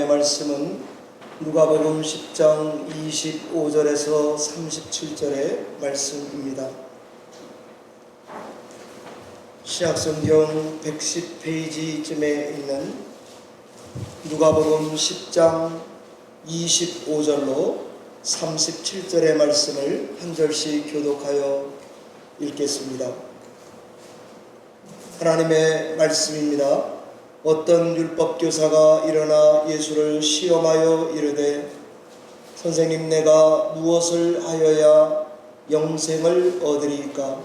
하나님의 말씀은 누가복음 10장 25절에서 37절의 말씀입니다. 신약성경 110페이지쯤에 있는 누가복음 10장 25절로 37절의 말씀을 한 절씩 교독하여 읽겠습니다. 하나님의 말씀입니다. 어떤 율법교사가 일어나 예수를 시험하여 이르되 선생님, 내가 무엇을 하여야 영생을 얻으리이까?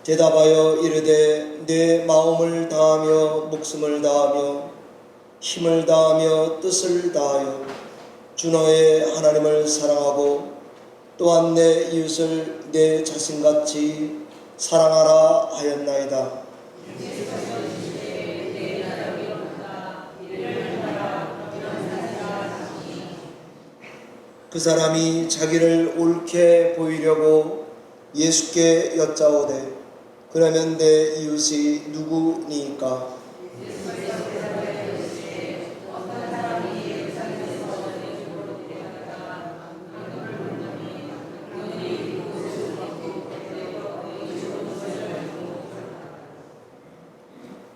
대답하여 이르되 내 마음을 다하며 목숨을 다하며 힘을 다하며 뜻을 다하여 주 너의 하나님을 사랑하고 또한 내 이웃을 내 자신같이 사랑하라 하였나이다. 그 사람이 자기를 옳게 보이려고 예수께 여짜오되 그러면 내 이웃이 누구니까?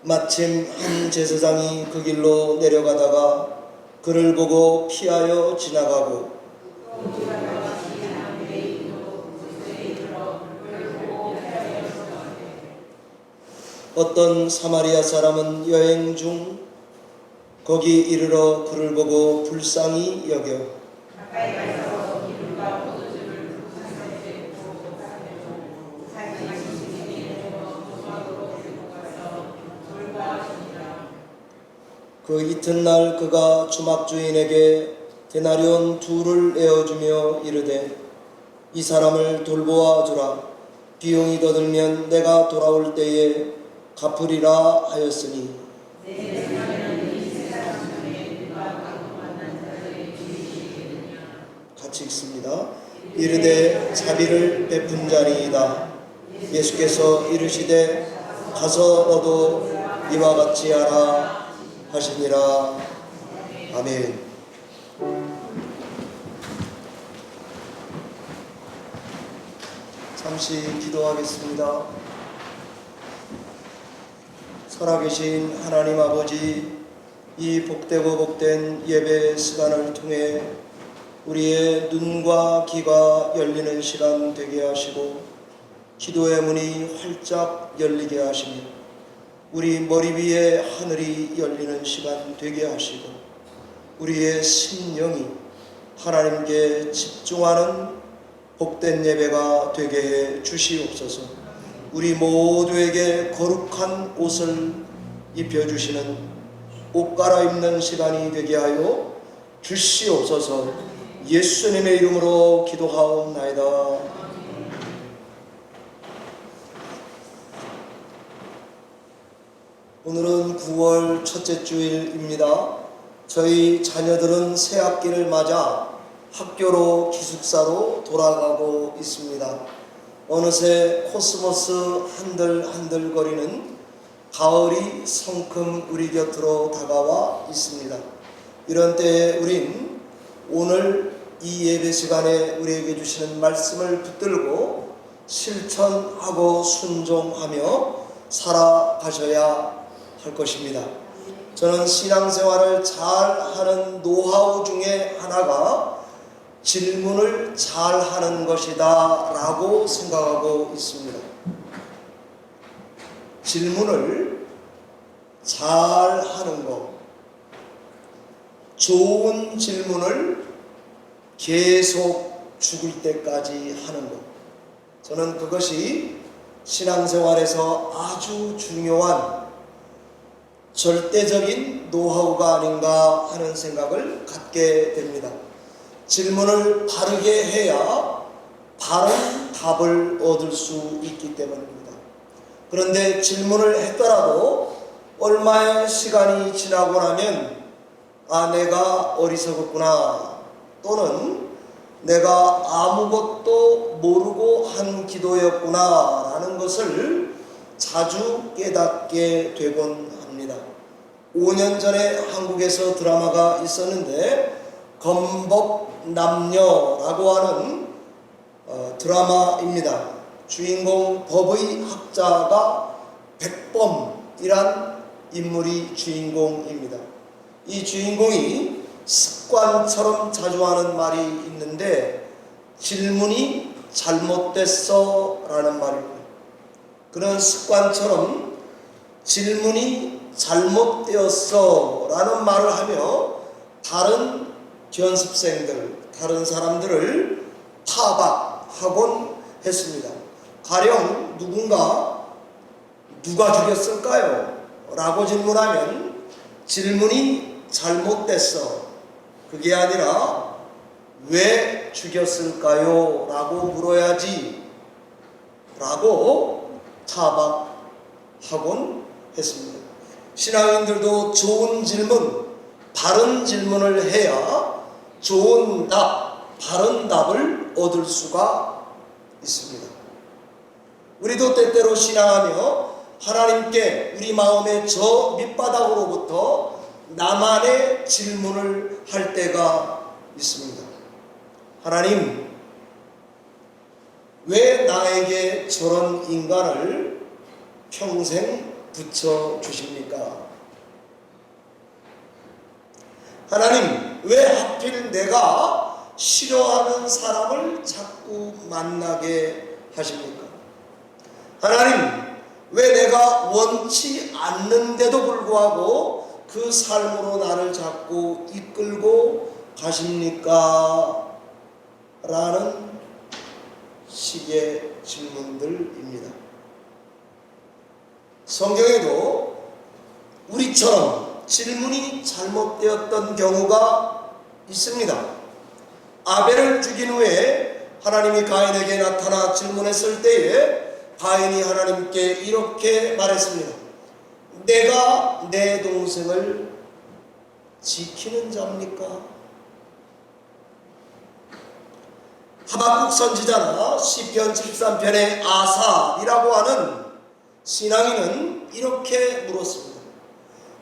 마침 한 제사장이 그 길로 내려가다가 그를 보고 피하여 지나가고 어떤 사마리아 사람은 여행 중 거기 이르러 그를 보고 불쌍히 여겨 그 이튿날 그가 주막주인에게 데나리온 2를 내어주며 이르되 이 사람을 돌보아 주라. 비용이 더 들면 내가 돌아올 때에 갚으리라 하였으니 같이 읽습니다. 이르되 자비를 베푼 자니이다. 예수께서 이르시되 가서 너도 이와 같이 하라 하시니라. 아멘. 잠시 기도하겠습니다. 살아계신 하나님 아버지, 이 복되고 복된 예배 시간을 통해 우리의 눈과 귀가 열리는 시간 되게 하시고 기도의 문이 활짝 열리게 하시며 우리 머리 위에 하늘이 열리는 시간 되게 하시고 우리의 심령이 하나님께 집중하는 복된 예배가 되게 해 주시옵소서. 우리 모두에게 거룩한 옷을 입혀주시는 옷 갈아입는 시간이 되게 하여 주시옵소서. 예수님의 이름으로 기도하옵나이다. 오늘은 9월 첫째 주일입니다. 저희 자녀들은 새 학기를 맞아 학교로 기숙사로 돌아가고 있습니다. 어느새 코스모스 한들한들거리는 가을이 성큼 우리 곁으로 다가와 있습니다. 이런 때에 우린 오늘 이 예배 시간에 우리에게 주시는 말씀을 붙들고 실천하고 순종하며 살아가셔야 할 것입니다. 저는 신앙생활을 잘하는 노하우 중에 하나가 질문을 잘하는 것이다 라고 생각하고 있습니다. 질문을 잘하는 것, 좋은 질문을 계속 죽을 때까지 하는 것, 저는 그것이 신앙생활에서 아주 중요한 절대적인 노하우가 아닌가 하는 생각을 갖게 됩니다. 질문을 바르게 해야 바른 답을 얻을 수 있기 때문입니다. 그런데 질문을 했더라도 얼마의 시간이 지나고 나면 내가 어리석었구나, 또는 내가 아무것도 모르고 한 기도였구나 라는 것을 자주 깨닫게 되곤 합니다. 5년 전에 한국에서 드라마가 있었는데 검법남녀라고 하는 드라마입니다. 주인공 법의 학자가 백범이란 인물이 주인공입니다. 이 주인공이 습관처럼 자주 하는 말이 있는데 질문이 잘못됐어 라는 말입니다. 그런 습관처럼 질문이 잘못되었어 라는 말을 하며 다른 견습생들, 다른 사람들을 타박하곤 했습니다. 가령 누가 죽였을까요? 라고 질문하면 질문이 잘못됐어. 그게 아니라 왜 죽였을까요? 라고 물어야지 라고 타박하곤 했습니다. 신앙인들도 좋은 질문, 바른 질문을 해야 좋은 답, 바른 답을 얻을 수가 있습니다. 우리도 때때로 신앙하며 하나님께 우리 마음의 저 밑바닥으로부터 나만의 질문을 할 때가 있습니다. 하나님, 왜 나에게 저런 인간을 평생 붙여주십니까? 하나님, 왜 하필 내가 싫어하는 사람을 자꾸 만나게 하십니까? 하나님, 왜 내가 원치 않는데도 불구하고 그 삶으로 나를 자꾸 이끌고 가십니까? 라는 식의 질문들입니다. 성경에도 우리처럼 질문이 잘못되었던 경우가 있습니다. 아벨을 죽인 후에 하나님이 가인에게 나타나 질문했을 때에 가인이 하나님께 이렇게 말했습니다. 내가 내 동생을 지키는 자입니까? 하박국 선지자나 시편 73편의 아삽이라고 하는 신앙인은 이렇게 물었습니다.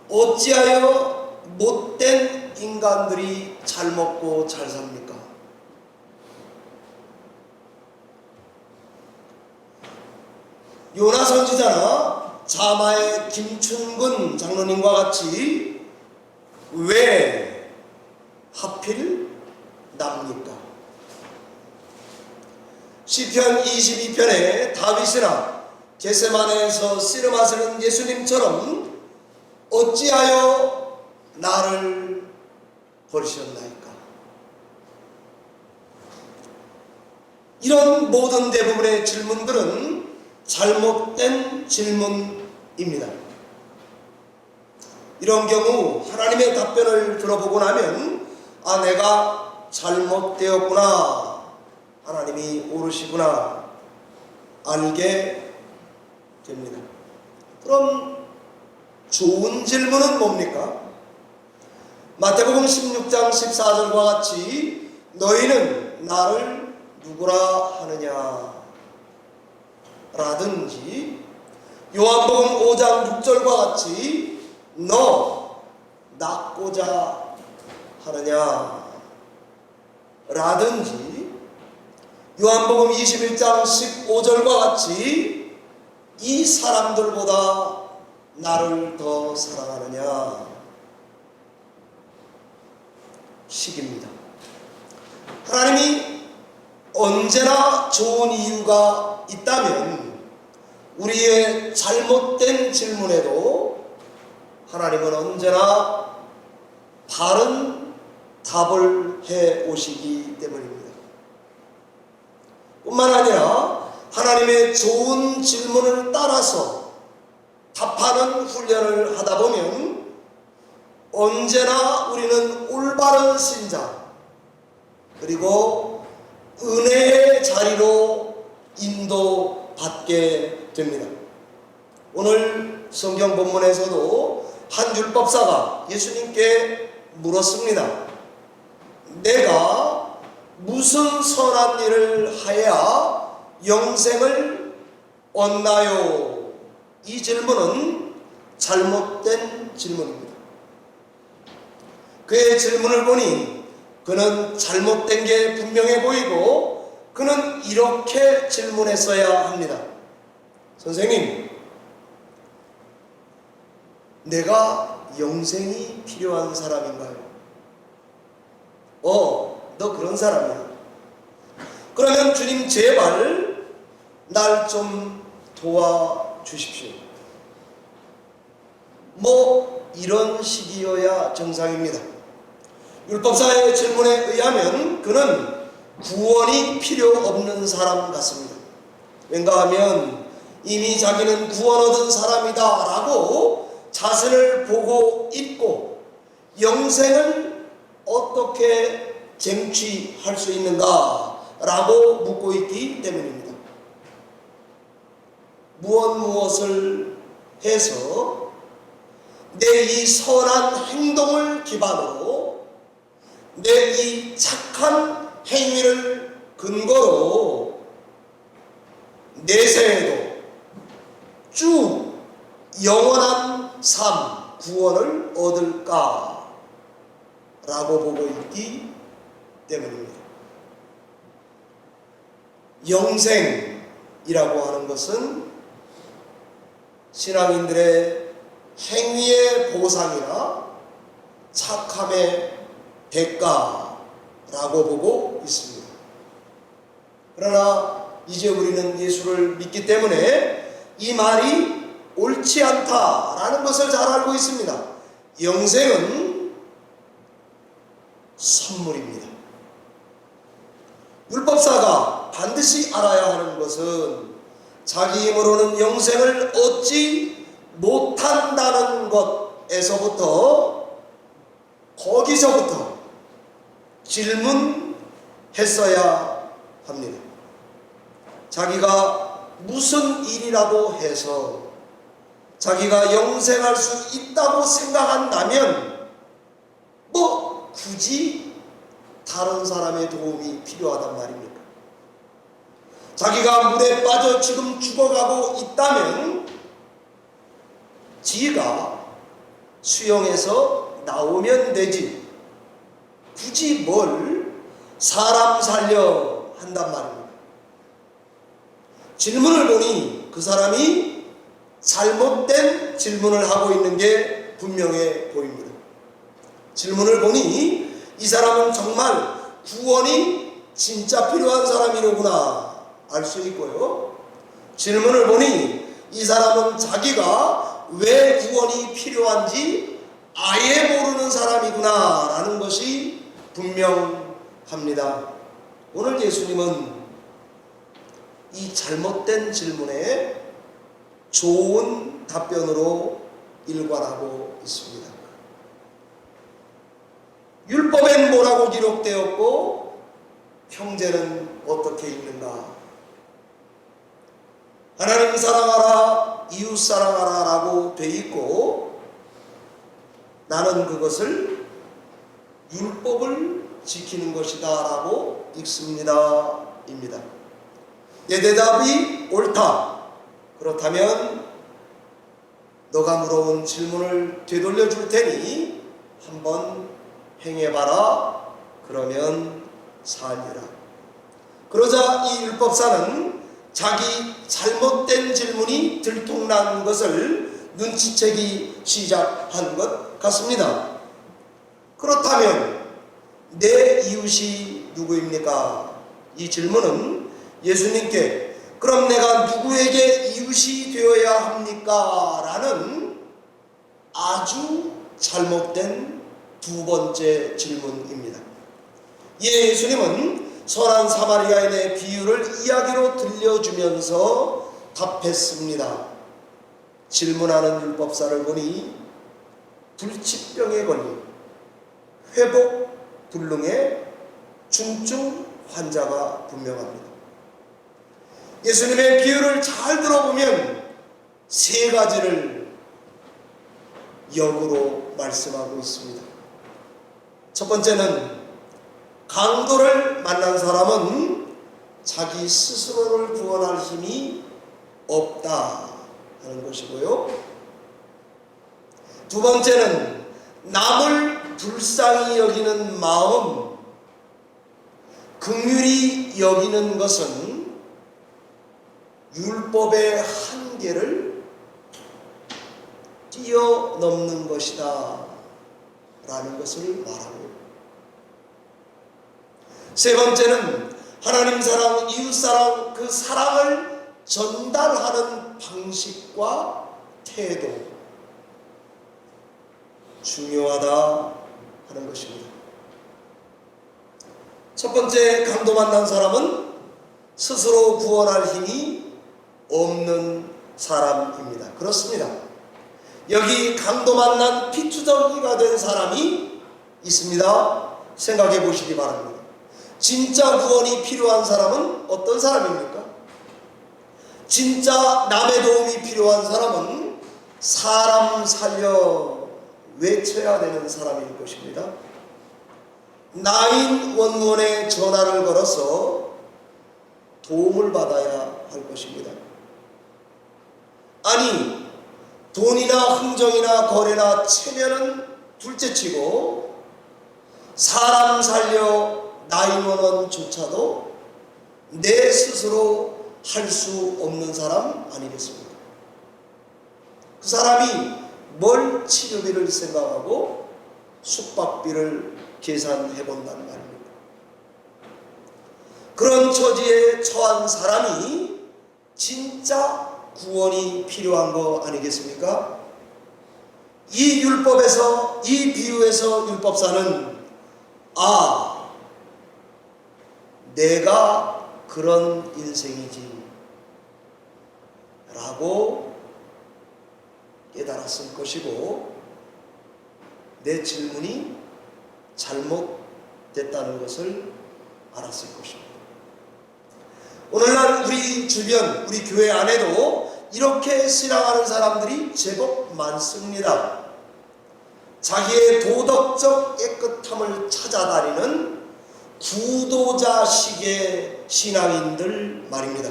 어찌하여 못된 인간들이 잘 먹고 잘 삽니까? 요나 선지자나 자마의 김춘근 장로님과 같이 왜 하필 납니까? 시편 22편에 다윗이나 겟세마네에서 씨름하시는 예수님처럼 어찌하여 나를 버리셨나이까? 이런 모든 대부분의 질문들은 잘못된 질문입니다. 이런 경우 하나님의 답변을 들어보고 나면 내가 잘못되었구나, 하나님이 옳으시구나 알게 됩니다. 그럼 좋은 질문은 뭡니까? 마태복음 16장 14절과 같이 너희는 나를 누구라 하느냐 라든지 요한복음 5장 6절과 같이 너 낳고자 하느냐 라든지 요한복음 21장 15절과 같이 이 사람들보다 나를 더 사랑하느냐 식입니다. 하나님이 언제나 좋은 이유가 있다면 우리의 잘못된 질문에도 하나님은 언제나 바른 답을 해 오시기 때문입니다. 뿐만 아니라 하나님의 좋은 질문을 따라서 답하는 훈련을 하다 보면 언제나 우리는 올바른 신자 그리고 은혜의 자리로 인도받게 됩니다. 오늘 성경 본문에서도 한 율법사가 예수님께 물었습니다. 내가 무슨 선한 일을 하여야 영생을 얻나요? 이 질문은 잘못된 질문입니다. 그의 질문을 보니 그는 잘못된 게 분명해 보이고 그는 이렇게 질문했어야 합니다. 선생님, 내가 영생이 필요한 사람인가요? 너 그런 사람이야. 그러면 주님 제발 날 좀 도와주십시오. 이런 식이어야 정상입니다. 율법사의 질문에 의하면 그는 구원이 필요 없는 사람 같습니다. 왠가 하면 이미 자기는 구원 얻은 사람이다 라고 자신을 보고 있고 영생을 어떻게 쟁취할 수 있는가 라고 묻고 있기 때문입니다. 무엇을 해서 내 이 선한 행동을 기반으로 내 이 착한 행위를 근거로 내세에도 쭉 영원한 삶, 구원을 얻을까 라고 보고 있기 때문입니다. 영생이라고 하는 것은 신앙인들의 행위의 보상이나 착함의 대가라고 보고 있습니다. 그러나 이제 우리는 예수를 믿기 때문에 이 말이 옳지 않다라는 것을 잘 알고 있습니다. 영생은 선물입니다. 율법사가 반드시 알아야 하는 것은 자기 힘으로는 영생을 얻지 못한다는 거기서부터 질문했어야 합니다. 자기가 무슨 일이라도 해서 자기가 영생할 수 있다고 생각한다면 굳이 다른 사람의 도움이 필요하단 말입니까? 자기가 물에 빠져 지금 죽어가고 있다면 지가 수영해서 나오면 되지 굳이 뭘 사람 살려 한단 말입니다. 질문을 보니 그 사람이 잘못된 질문을 하고 있는 게 분명해 보입니다. 질문을 보니 이 사람은 정말 구원이 진짜 필요한 사람이로구나 알 수 있고요. 질문을 보니 이 사람은 자기가 왜 구원이 필요한지 아예 모르는 사람이구나 라는 것이 분명합니다. 오늘 예수님은 이 잘못된 질문에 좋은 답변으로 일관하고 있습니다. 율법엔 뭐라고 기록되었고 형제는 어떻게 있는가? 하나님 사랑하라, 이웃 사랑하라 라고 돼 있고 나는 그것을 율법을 지키는 것이다 라고 읽습니다. 입니다. 내 대답이 옳다. 그렇다면 너가 물어온 질문을 되돌려 줄 테니 한번 행해봐라. 그러면 살리라. 그러자 이 율법사는 자기 잘못된 질문이 들통난 것을 눈치채기 시작한 것 같습니다. 그렇다면 내 이웃이 누구입니까? 이 질문은 예수님께 그럼 내가 누구에게 이웃이 되어야 합니까? 라는 아주 잘못된 두 번째 질문입니다. 예수님은 선한 사마리아인의 비유를 이야기로 들려주면서 답했습니다. 질문하는 율법사를 보니 불치병에 걸린 회복불능의 중증 환자가 분명합니다. 예수님의 비유를 잘 들어보면 세 가지를 역으로 말씀하고 있습니다. 첫 번째는 강도를 만난 사람은 자기 스스로를 구원할 힘이 없다 하는 것이고요. 두 번째는 남을 불쌍히 여기는 마음, 긍휼히 여기는 것은 율법의 한계를 뛰어넘는 것이다 라는 것을 말하고, 세 번째는 하나님 사랑, 이웃 사랑, 그 사랑을 전달하는 방식과 태도, 중요하다 하는 것입니다. 첫 번째, 강도 만난 사람은 스스로 구원할 힘이 없는 사람입니다. 그렇습니다. 여기 강도 만난 피투성이가 된 사람이 있습니다. 생각해 보시기 바랍니다. 진짜 구원이 필요한 사람은 어떤 사람입니까? 진짜 남의 도움이 필요한 사람은 사람 살려 외쳐야 되는 사람일 것입니다. 911에 전화를 걸어서 도움을 받아야 할 것입니다. 아니, 돈이나 흥정이나 거래나 체면은 둘째치고 사람 살려 911조차도 내 스스로 할 수 없는 사람 아니겠습니까? 그 사람이 뭘 치료비를 생각하고 숙박비를 계산해 본다는 말입니다. 그런 처지에 처한 사람이 진짜 구원이 필요한 거 아니겠습니까? 이 율법에서, 이 비유에서 율법사는 내가 그런 인생이지 라고 깨달았을 것이고, 내 질문이 잘못됐다는 것을 알았을 것입니다. 오늘날 우리 주변, 우리 교회 안에도 이렇게 신앙하는 사람들이 제법 많습니다. 자기의 도덕적 깨끗함을 찾아다니는 구도자식의 신앙인들 말입니다.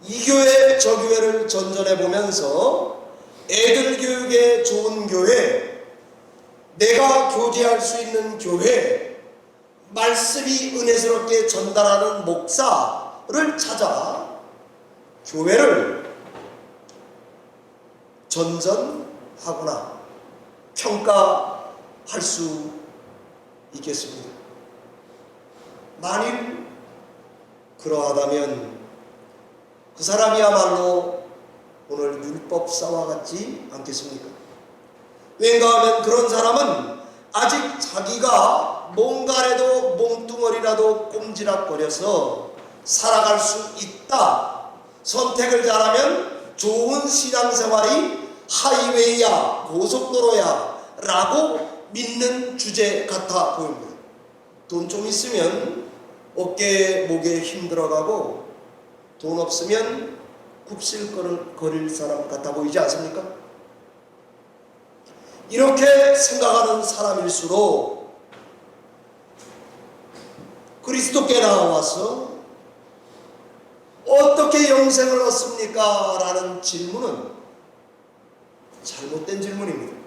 이 교회 저 교회를 전전해 보면서 애들 교육에 좋은 교회, 내가 교제할 수 있는 교회, 말씀이 은혜스럽게 전달하는 목사를 찾아 교회를 전전하거나 평가할 수 있겠습니다. 만일 그러하다면 그 사람이야말로 오늘 율법사와 같지 않겠습니까? 왠가 하면 그런 사람은 아직 자기가 뭔가라도 몽뚱어리라도 꼼지락거려서 살아갈 수 있다, 선택을 잘하면 좋은 신앙생활이 하이웨이야, 고속도로야 라고 믿는 주제 같아 보입니다. 돈 좀 있으면 어깨 목에 힘들어가고 돈 없으면 굽실거릴 사람 같아 보이지 않습니까? 이렇게 생각하는 사람일수록 그리스도께 나와서 어떻게 영생을 얻습니까? 라는 질문은 잘못된 질문입니다.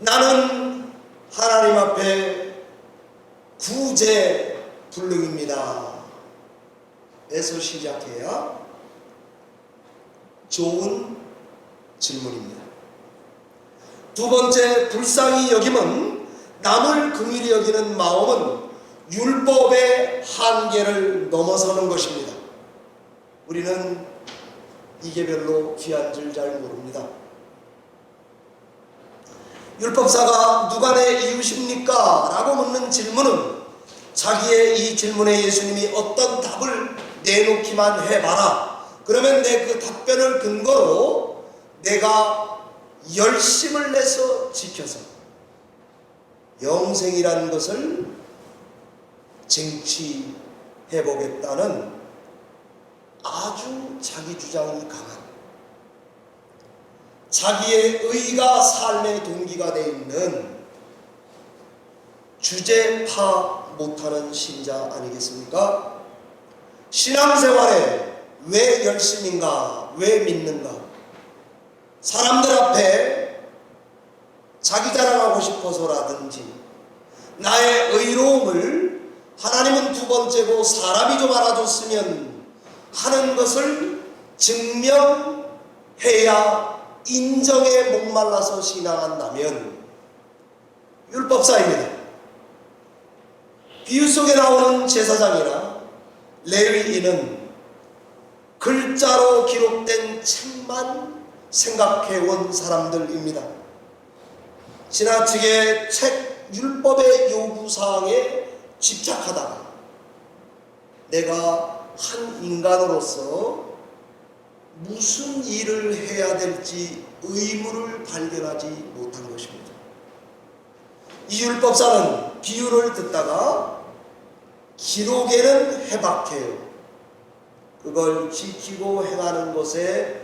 나는 하나님 앞에 구제 불능입니다 에서 시작해야 좋은 질문입니다. 두 번째, 불쌍히 여김은, 남을 긍휼히 여기는 마음은 율법의 한계를 넘어서는 것입니다. 우리는 이게 별로 귀한 줄 잘 모릅니다. 율법사가 누가 내 이웃입니까? 라고 묻는 질문은 자기의 이 질문에 예수님이 어떤 답을 내놓기만 해봐라, 그러면 내 그 답변을 근거로 내가 열심을 내서 지켜서 영생이라는 것을 쟁취해보겠다는 아주 자기 주장이 강한, 자기의 의가 삶의 동기가 되어 있는 주제 파 못하는 신자 아니겠습니까? 신앙생활에 왜 열심인가? 왜 믿는가? 사람들 앞에 자기 자랑하고 싶어서라든지 나의 의로움을 하나님은 두 번째고 사람이 좀 알아줬으면 하는 것을 증명해야 인정에 목말라서 신앙한다면 율법사입니다. 비유 속에 나오는 제사장이나 레위인은 글자로 기록된 책만 생각해온 사람들입니다. 지나치게 책 율법의 요구사항에 집착하다가 내가 한 인간으로서 무슨 일을 해야 될지 의무를 발견하지 못한 것입니다. 이 율법사는 비유를 듣다가 기록에는 해박해요. 그걸 지키고 행하는 것에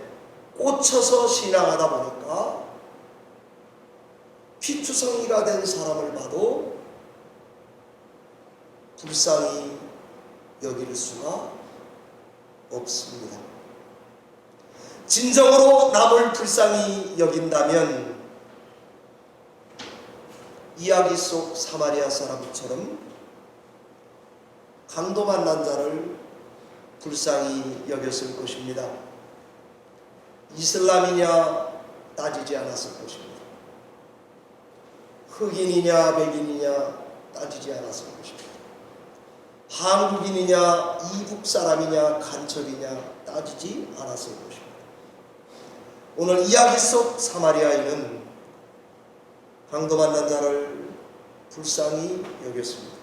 꽂혀서 신앙하다 보니까 피투성이가 된 사람을 봐도 불쌍히 여길 수가 없습니다. 진정으로 남을 불쌍히 여긴다면 이야기 속 사마리아 사람처럼 강도 만난 자를 불쌍히 여겼을 것입니다. 이슬람이냐 따지지 않았을 것입니다. 흑인이냐 백인이냐 따지지 않았을 것입니다. 한국인이냐 이국 사람이냐 간첩이냐 따지지 않았을 것입니다. 오늘 이야기 속 사마리아인은 강도 만난 자를 불쌍히 여겼습니다.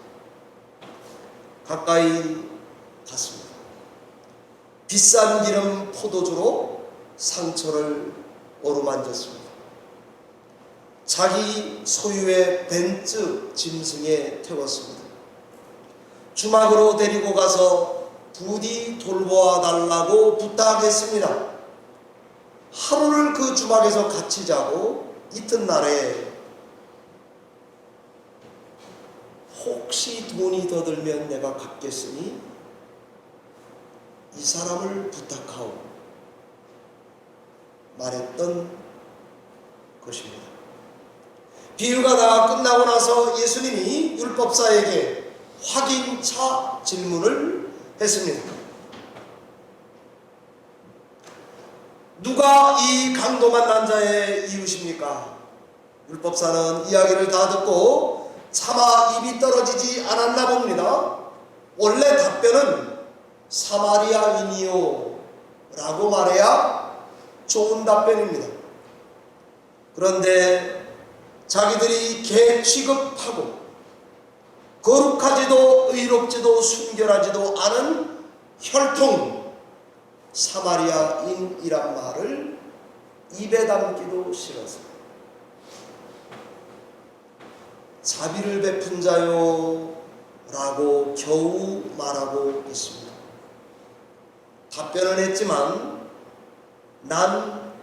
가까이 갔습니다. 비싼 기름 포도주로 상처를 어루만졌습니다. 자기 소유의 벤츠 짐승에 태웠습니다. 주막으로 데리고 가서 부디 돌보아 달라고 부탁했습니다. 하루를 그 주막에서 같이 자고 이튿날에 혹시 돈이 더 들면 내가 갚겠으니 이 사람을 부탁하오 말했던 것입니다. 비유가 다 끝나고 나서 예수님이 율법사에게 확인차 질문을 했습니다. 누가 이 강도 만난 자의 이웃입니까? 율법사는 이야기를 다 듣고 차마 입이 떨어지지 않았나 봅니다. 원래 답변은 사마리아인이요 라고 말해야 좋은 답변입니다. 그런데 자기들이 개 취급하고 거룩하지도 의롭지도 순결하지도 않은 혈통 사마리아인이란 말을 입에 담기도 싫어서 자비를 베푼 자요 라고 겨우 말하고 있습니다. 답변은 했지만 난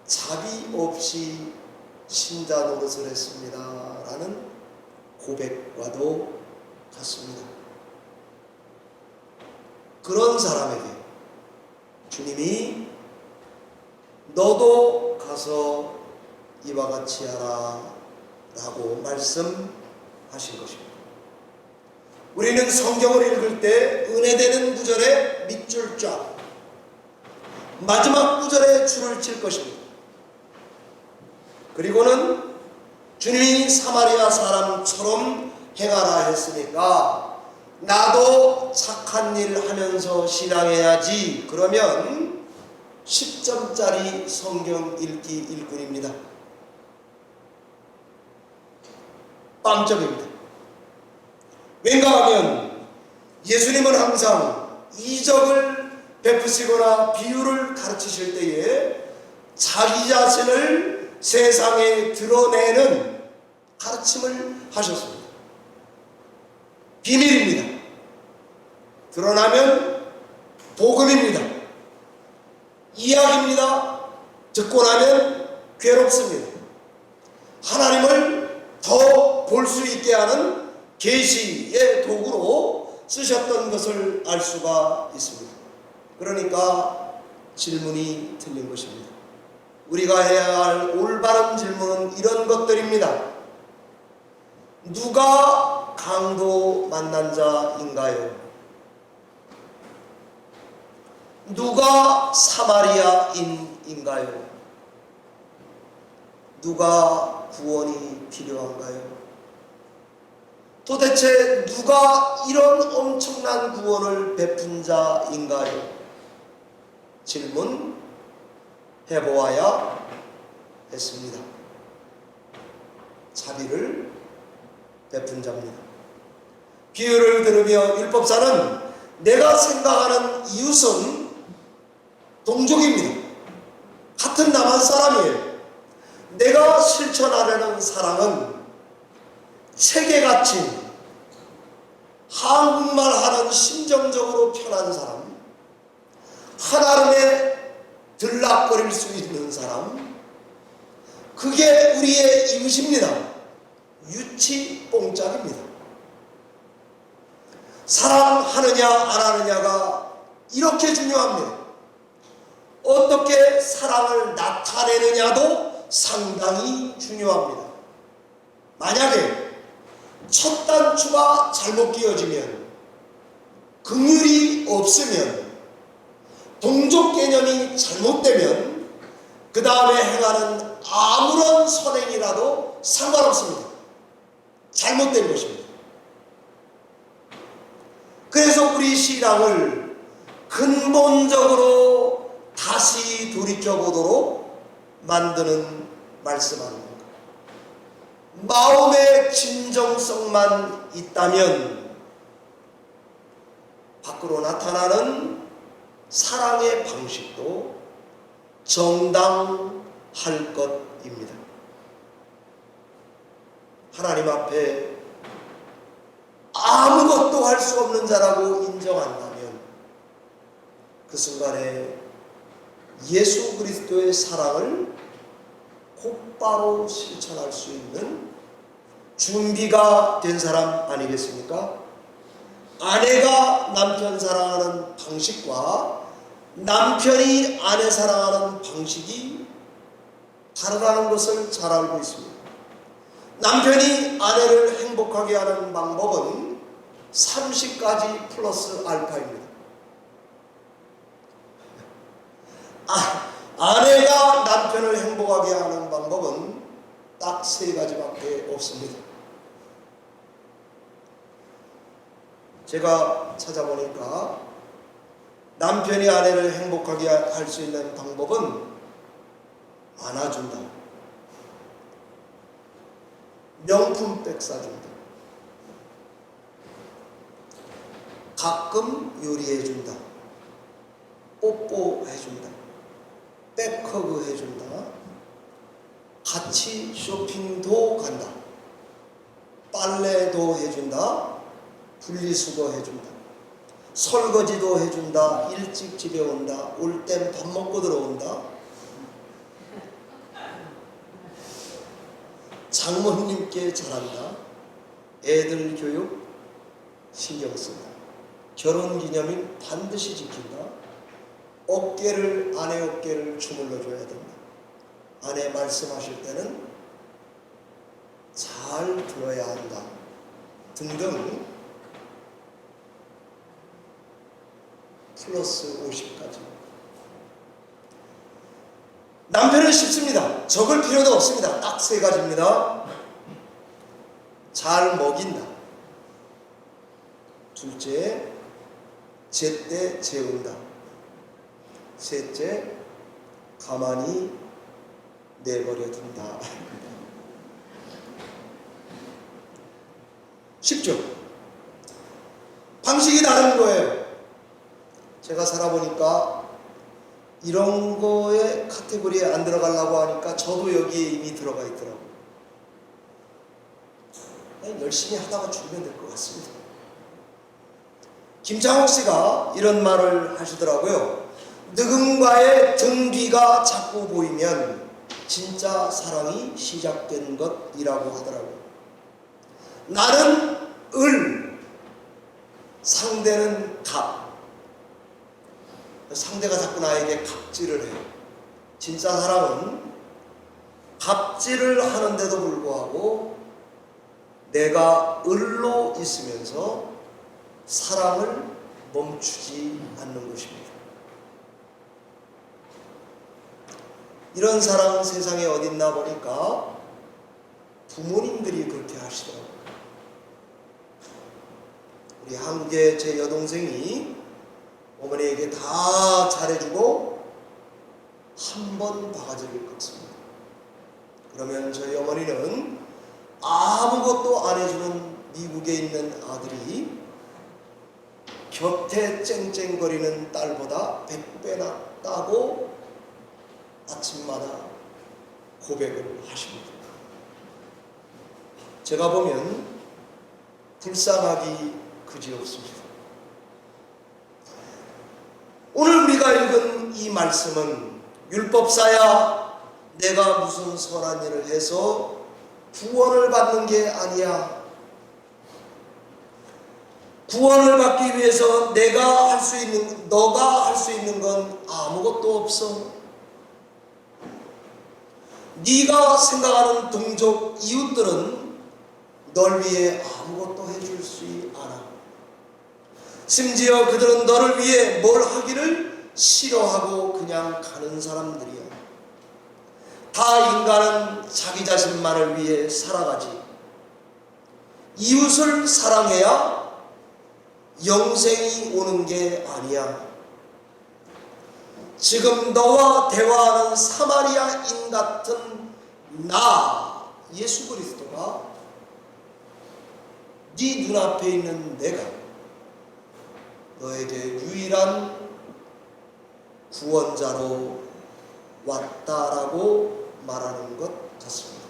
자비 없이 신자 노릇을 했습니다 라는 고백과도 같습니다. 그런 사람에게 주님이 너도 가서 이와 같이 하라 라고 말씀하신 것입니다. 우리는 성경을 읽을 때 은혜되는 구절에 밑줄 쫙 마지막 구절에 줄을 칠 것입니다. 그리고는 주님이 사마리아 사람처럼 행하라 했으니까 나도 착한 일 하면서 신앙해야지. 그러면 10점짜리 성경 읽기 일꾼입니다. 빵점입니다. 왠가 하면 예수님은 항상 이적을 베푸시거나 비유를 가르치실 때에 자기 자신을 세상에 드러내는 가르침을 하셨습니다. 비밀입니다. 드러나면 복음입니다. 이야기입니다. 듣고 나면 괴롭습니다. 하나님을 더 볼 수 있게 하는 계시의 도구로 쓰셨던 것을 알 수가 있습니다. 그러니까 질문이 틀린 것입니다. 우리가 해야 할 올바른 질문은 이런 것들입니다. 누가 강도 만난 자인가요? 누가 사마리아인인가요? 누가 구원이 필요한가요? 도대체 누가 이런 엄청난 구원을 베푼 자인가요? 질문해보아야 했습니다. 자비를 베푼 자입니다. 비유를 들으며 율법사는 내가 생각하는 이웃은 동족입니다. 같은 남한 사람이에요. 내가 실천하려는 사랑은 책에 갇힌 한국말 하는 심정적으로 편한 사람, 한아름에 들락거릴 수 있는 사람, 그게 우리의 이웃입니다. 유치뽕짝입니다. 사랑하느냐 안 하느냐가 이렇게 중요합니다. 어떻게 사랑을 나타내느냐도 상당히 중요합니다. 만약에 첫 단추가 잘못 끼어지면, 긍휼이 없으면, 동족 개념이 잘못되면 그 다음에 행하는 아무런 선행이라도 상관없습니다. 잘못된 것입니다. 그래서 우리 신앙을 근본적으로 다시 돌이켜보도록 만드는 말씀 아닙니까? 마음의 진정성만 있다면 밖으로 나타나는 사랑의 방식도 정당할 것입니다. 하나님 앞에 아무것도 할 수 없는 자라고 인정한다면 그 순간에 예수 그리스도의 사랑을 곧바로 실천할 수 있는 준비가 된 사람 아니겠습니까? 아내가 남편 사랑하는 방식과 남편이 아내 사랑하는 방식이 다르다는 것을 잘 알고 있습니다. 남편이 아내를 행복하게 하는 방법은 30가지 플러스 알파입니다. 아내가 남편을 행복하게 하는 방법은 딱 3가지밖에 없습니다. 제가 찾아보니까 남편이 아내를 행복하게 할 수 있는 방법은 안아준다, 명품백 사준다, 가끔 요리해준다, 뽀뽀해준다, 백허그 해준다, 같이 쇼핑도 간다, 빨래도 해준다, 분리수거 해준다, 설거지도 해준다, 일찍 집에 온다, 올 땐 밥 먹고 들어온다, 장모님께 잘한다, 애들 교육 신경 쓴다, 결혼기념일 반드시 지킨다, 아내 어깨를 주물러 줘야 된다, 아내 말씀하실 때는 잘 들어야 한다 등등 플러스 50까지. 남편은 쉽습니다. 적을 필요도 없습니다. 딱 3가지입니다. 잘 먹인다. 둘째, 제때 재운다. 셋째, 가만히 내버려 둔다. 쉽죠? 방식이 다른 거예요. 제가 살아보니까 이런 거에 카테고리에 안 들어가려고 하니까 저도 여기에 이미 들어가 있더라고요. 열심히 하다가 죽으면 될 것 같습니다. 김창옥 씨가 이런 말을 하시더라고요. 늑음과의 등 뒤가 자꾸 보이면 진짜 사랑이 시작된 것이라고 하더라고요. 나는 을, 상대는 갑. 상대가 자꾸 나에게 갑질을 해요. 진짜 사랑은 갑질을 하는데도 불구하고 내가 을로 있으면서 사랑을 멈추지 않는 것입니다. 이런 사랑 세상에 어딨나 보니까 부모님들이 그렇게 하시더라고요. 우리 한국의 제 여동생이 어머니에게 다 잘해주고 한 번 바가지를 긁습니다. 그러면 저희 어머니는 아무것도 안 해주는 미국에 있는 아들이 곁에 쨍쨍거리는 딸보다 100배 낫다고 아침마다 고백을 하십니다. 제가 보면 불쌍하기 그지없습니다. 오늘 우리가 읽은 이 말씀은 율법사야 내가 무슨 선한 일을 해서 구원을 받는 게 아니야. 구원을 받기 위해서 너가 할 수 있는 건 아무것도 없어. 네가 생각하는 동족 이웃들은 널 위해 아무것도 해줄 수 않아. 심지어 그들은 너를 위해 뭘 하기를 싫어하고 그냥 가는 사람들이야. 다 인간은 자기 자신만을 위해 살아가지. 이웃을 사랑해야 영생이 오는 게 아니야. 지금 너와 대화하는 사마리아인 같은 나, 예수 그리스도가 네 눈앞에 있는 내가 너에게 유일한 구원자로 왔다라고 말하는 것 같습니다.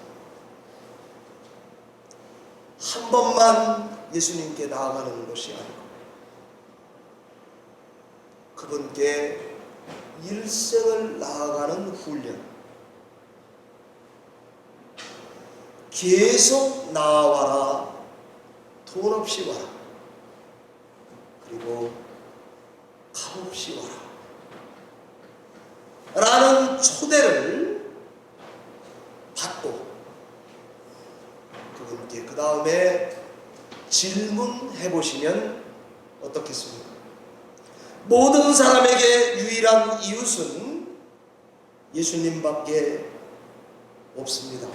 한 번만 예수님께 나아가는 것이 아니고 그분께 일생을 나아가는 훈련, 계속 나아와라, 돈 없이 와라, 그리고 값없이 와라 라는 초대를 받고 그분께 그 다음에 질문해 보시면 어떻겠습니까? 모든 사람에게 유일한 이웃은 예수님밖에 없습니다.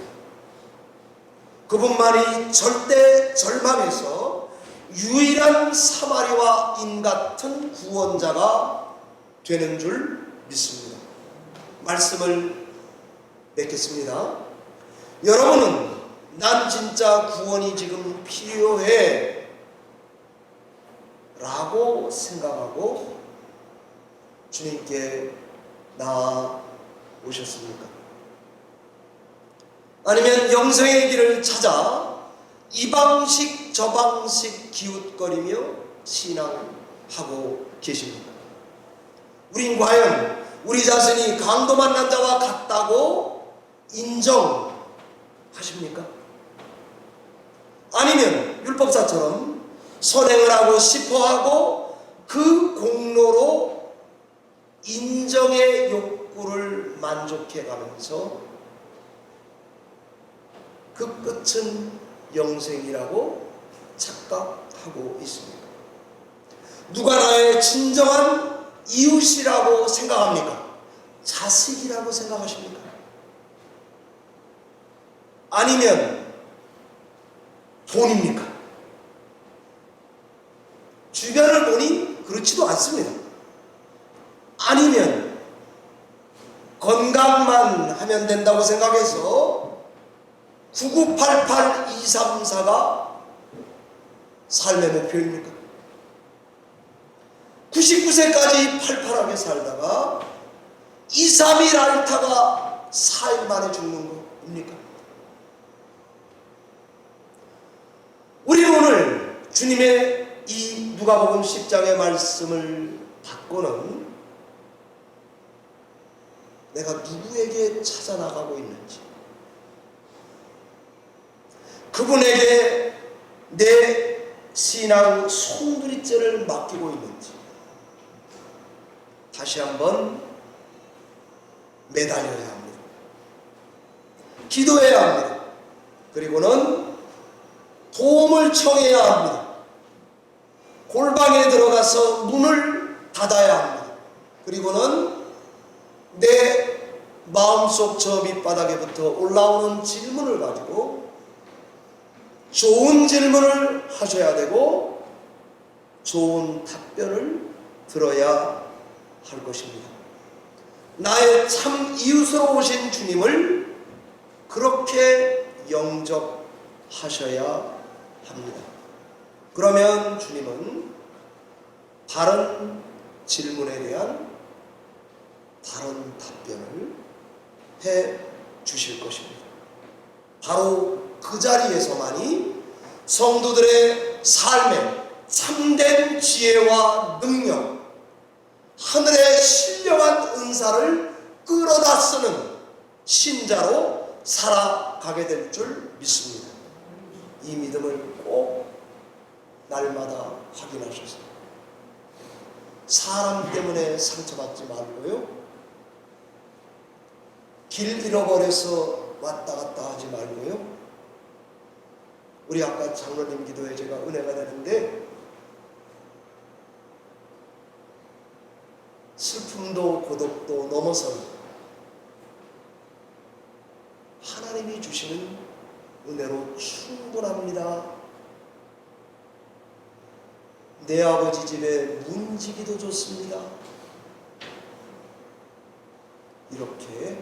그분만이 절대 절망에서 유일한 사마리아인 같은 구원자가 되는 줄 믿습니다. 말씀을 맺겠습니다. 여러분은 난 진짜 구원이 지금 필요해 라고 생각하고 주님께 나아오셨습니까? 아니면 영생의 길을 찾아 이 방식 저 방식 기웃거리며 신앙하고 계십니까? 우린 과연 우리 자신이 강도 만난 자와 같다고 인정하십니까? 아니면 율법사처럼 선행을 하고 싶어하고 그 공로로 인정의 욕구를 만족해가면서 그 끝은 영생이라고 착각하고 있습니다. 누가 나의 진정한 이웃이라고 생각합니까? 자식이라고 생각하십니까? 아니면 돈입니까? 주변을 보니 그렇지도 않습니다. 아니면 건강만 하면 된다고 생각해서 9988234가 삶의 목표입니까? 99세까지 팔팔하게 살다가 2, 3일 앓다가 4일 만에 죽는 겁니까? 우리는 오늘 주님의 이 누가복음 10장의 말씀을 받고는 내가 누구에게 찾아 나가고 있는지, 그분에게 내 신앙 송두리째를 맡기고 있는지 다시 한번 매달려야 합니다. 기도해야 합니다. 그리고는 도움을 청해야 합니다. 골방에 들어가서 문을 닫아야 합니다. 그리고는 내 마음속 저 밑바닥에부터 올라오는 질문을 가지고 좋은 질문을 하셔야 되고 좋은 답변을 들어야 할 것입니다. 나의 참 이웃으로 오신 주님을 그렇게 영접하셔야 합니다. 그러면 주님은 다른 질문에 대한 다른 답변을 해 주실 것입니다. 바로 그 자리에서만이 성도들의 삶에 참된 지혜와 능력, 하늘의 신령한 은사를 끌어다 쓰는 신자로 살아가게 될 줄 믿습니다. 이 믿음을 꼭 날마다 확인하셔서 사람 때문에 상처받지 말고요, 길 잃어버려서 왔다 갔다 하지 말고요, 우리 아까 장로님 기도에 제가 은혜가 되는데, 슬픔도 고독도 넘어선 하나님이 주시는 은혜로 충분합니다. 내 아버지 집에 문지기도 좋습니다. 이렇게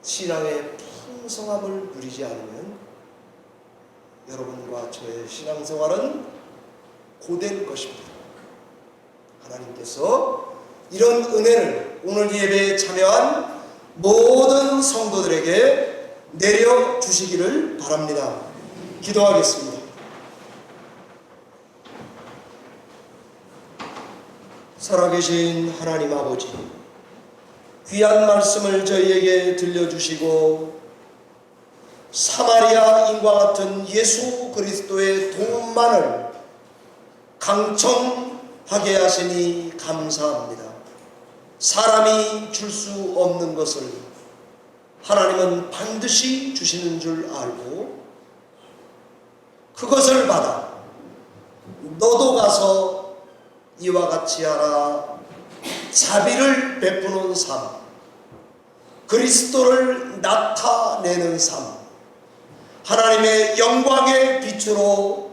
신앙의 풍성함을 누리지 않으면 여러분과 저의 신앙생활은 고된 것입니다. 하나님께서 이런 은혜를 오늘 예배에 참여한 모든 성도들에게 내려주시기를 바랍니다. 기도하겠습니다. 살아계신 하나님 아버지, 귀한 말씀을 저희에게 들려주시고 사마리아인과 같은 예수 그리스도의 도움만을 강청하게 하시니 감사합니다. 사람이 줄 수 없는 것을 하나님은 반드시 주시는 줄 알고 그것을 받아 너도 가서 이와 같이 하라, 자비를 베푸는 삶, 그리스도를 나타내는 삶, 하나님의 영광의 빛으로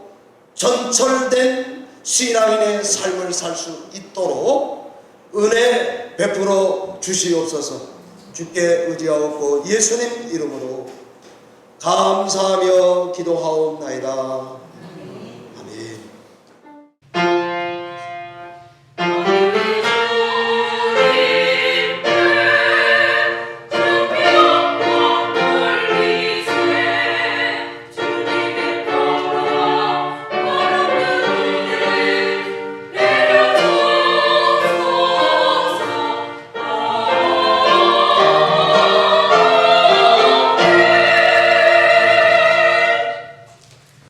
전철된 신앙인의 삶을 살 수 있도록 은혜 베풀어 주시옵소서. 주께 의지하옵고 예수님 이름으로 감사하며 기도하옵나이다.